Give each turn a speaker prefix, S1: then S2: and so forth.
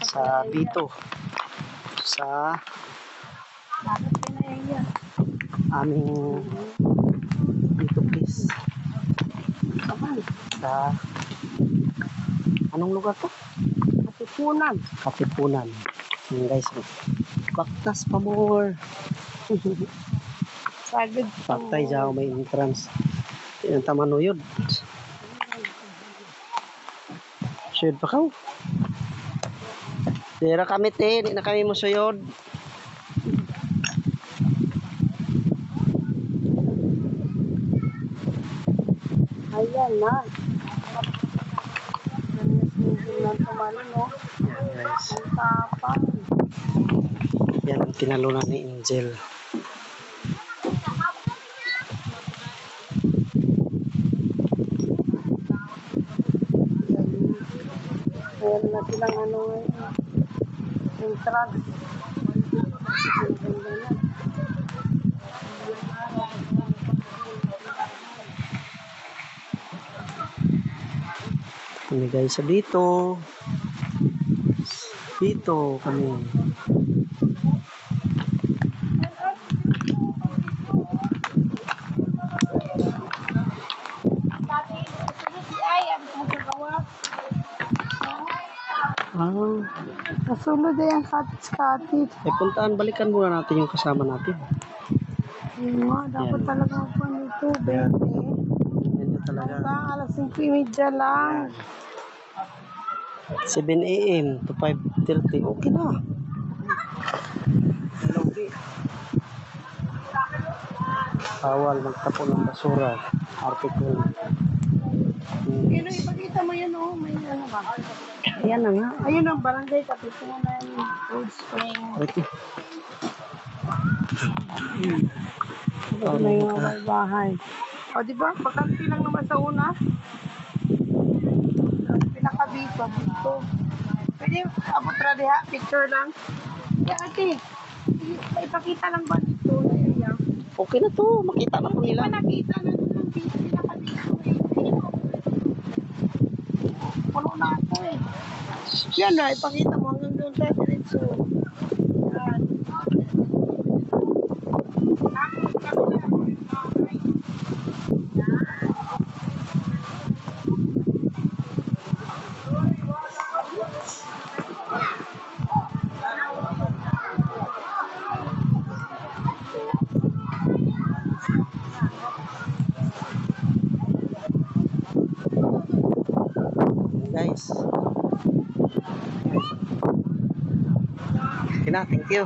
S1: sa Bito, sa aming Bito place. Sa anong lugar to? Katipunan. Yan guys, baktas pa more.
S2: Sagad
S1: Patay dyan may entrance. Yan tamanuyod. Suyod pa ka. Dira kami te, di na kami musuyod.
S2: Ayan na. Ang tumalo, no?
S1: Yan guys.
S2: Ang tapang.
S1: Yan ang tinalunan ni Angel.
S2: Ayan na silang ano ngayon. Yung truck. Ang ganda na.
S1: Kami guys sa Bito. Bito kami.
S2: Nasulod na yung cottage.
S1: Eh puntaan, balikan muna natin yung kasama natin.
S2: Yun nga, dapat
S1: Yan.
S2: talaga ako nito, 20.
S1: Yan yung talaga.
S2: Hanggang alas 5:30 lang.
S1: 7 AM to 5:30. Okay na. Bawal magtapon ng basura. Article.
S2: Pero ipakita mo yan, oh. May ano ba?
S1: Ayan na nga.
S2: Ayun ang barangay, Katipunan, Old Spring.
S1: Okay.
S2: Ito na yung mga bahay. O, di ba? Pakanti lang naman sa una. Pinakabito dito. Pwede, abot na diha, picture lang. Kaya ate, ipakita lang ba dito? Ayan.
S1: Okay na to. Makita na po
S2: Hindi
S1: nila.
S2: pa nakita na ng pinakabito. Puno na ako eh. Yan na, ipakita mo hanggang doon sa diretso. Yan.
S1: Guys. Okay na, thank you.